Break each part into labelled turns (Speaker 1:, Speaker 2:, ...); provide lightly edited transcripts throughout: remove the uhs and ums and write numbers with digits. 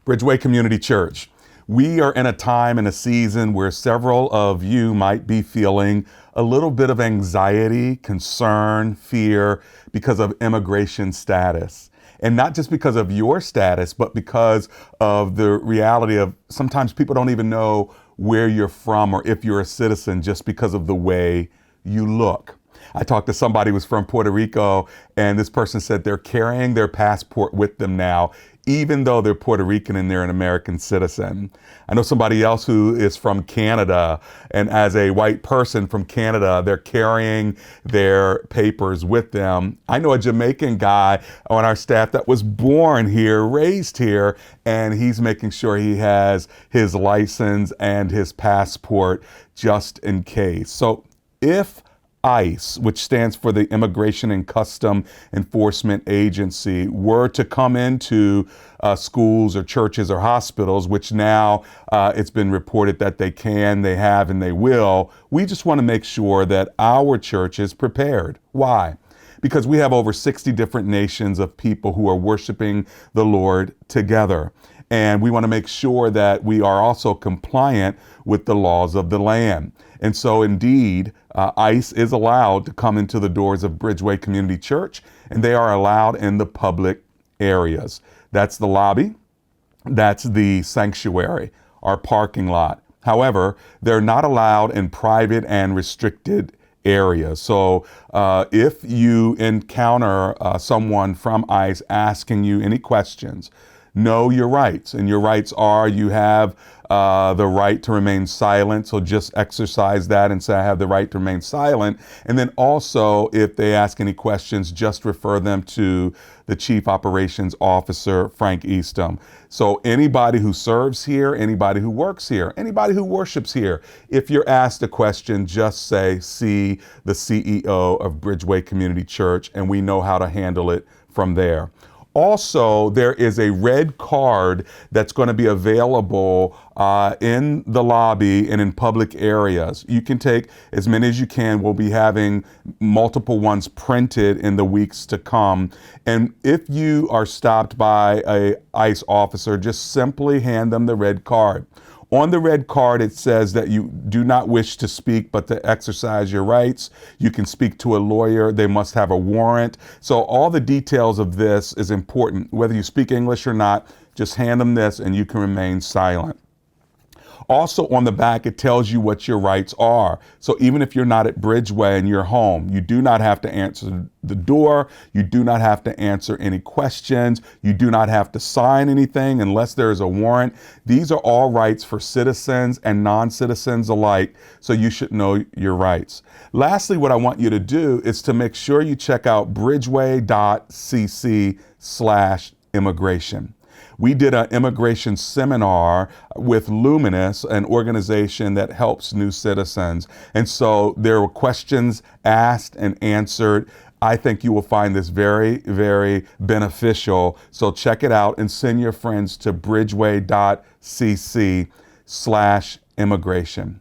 Speaker 1: Bridgeway Community Church. We are in a time and a season where several of you might be feeling a little bit of anxiety, concern, fear because of immigration status. And not just because of your status, but because of the reality of sometimes people don't even know where you're from or if you're a citizen just because of the way you look. I talked to somebody who was from Puerto Rico, and this person said they're carrying their passport with them now, even though they're Puerto Rican and they're an American citizen. I know somebody else who is from Canada, and as a white person from Canada, they're carrying their papers with them. I know a Jamaican guy on our staff that was born here, raised here, and he's making sure he has his license and his passport just in case. So if ICE, which stands for the Immigration and Custom Enforcement Agency, were to come into schools or churches or hospitals, which now it's been reported that they can, they have, and they will, we just want to make sure that our church is prepared. Why? Because we have over 60 different nations of people who are worshiping the Lord together. And we want to make sure that we are also compliant with the laws of the land. And so indeed, ICE is allowed to come into the doors of Bridgeway Community Church, and they are allowed in the public areas. That's the lobby, that's the sanctuary, our parking lot. However, they're not allowed in private and restricted areas. So if you encounter someone from ICE asking you any questions, know your rights. And your rights are you have the right to remain silent. So just exercise that and say, I have the right to remain silent. And then also, if they ask any questions, just refer them to the Chief Operations Officer, Frank Eastham. So anybody who serves here, anybody who works here, anybody who worships here, if you're asked a question, just say, see the CEO of Bridgeway Community Church, and we know how to handle it from there. Also, there is a red card that's going to be available in the lobby and in public areas. You can take as many as you can. We'll be having multiple ones printed in the weeks to come. And if you are stopped by an ICE officer, just simply hand them the red card. On the red card, it says that you do not wish to speak, but to exercise your rights. You can speak to a lawyer. They must have a warrant. So all the details of this is important. Whether you speak English or not, just hand them this and you can remain silent. Also on the back, it tells you what your rights are. So even if you're not at Bridgeway and you're home, you do not have to answer the door. You do not have to answer any questions. You do not have to sign anything unless there is a warrant. These are all rights for citizens and non-citizens alike. So you should know your rights. Lastly, what I want you to do is to make sure you check out bridgeway.cc/immigration. We did an immigration seminar with Luminous, an organization that helps new citizens. And so there were questions asked and answered. I think you will find this very, very beneficial. So check it out and send your friends to bridgeway.cc/immigration.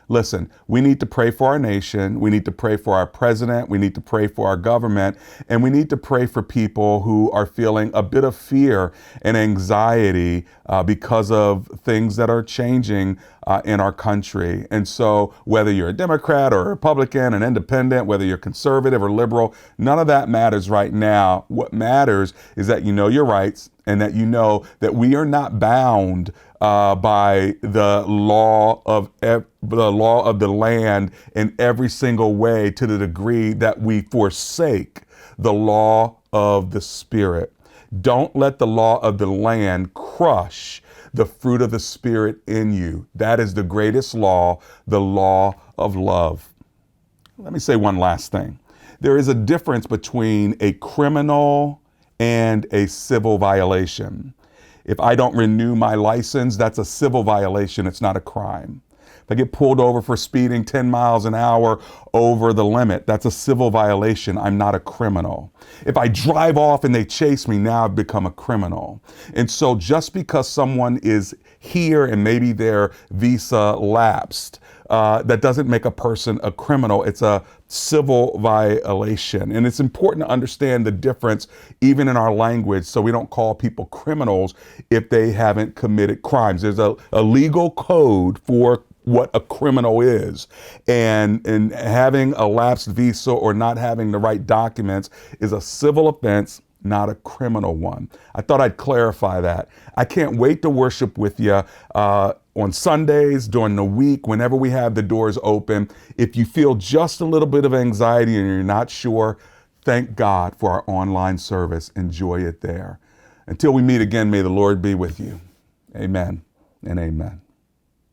Speaker 1: Listen, we need to pray for our nation. We need to pray for our president. We need to pray for our government. And we need to pray for people who are feeling a bit of fear and anxiety because of things that are changing in our country. And so whether you're a Democrat or a Republican, an independent, whether you're conservative or liberal, none of that matters right now. What matters is that you know your rights and that you know that we are not bound by the law of the land in every single way to the degree that we forsake the law of the Spirit. Don't let the law of the land crush the fruit of the Spirit in you. That is the greatest law, the law of love. Let me say one last thing. There is a difference between a criminal and a civil violation. If I don't renew my license, that's a civil violation. It's not a crime. If I get pulled over for speeding 10 miles an hour over the limit, that's a civil violation. I'm not a criminal. If I drive off and they chase me, now I've become a criminal. And so just because someone is here and maybe their visa lapsed, that doesn't make a person a criminal. It's a civil violation. And it's important to understand the difference even in our language so we don't call people criminals if they haven't committed crimes. There's a legal code for what a criminal is. And having a lapsed visa or not having the right documents is a civil offense, not a criminal one. I thought I'd clarify that. I can't wait to worship with you on Sundays, during the week, whenever we have the doors open. If you feel just a little bit of anxiety and you're not sure, thank God for our online service. Enjoy it there. Until we meet again, may the Lord be with you. Amen and amen.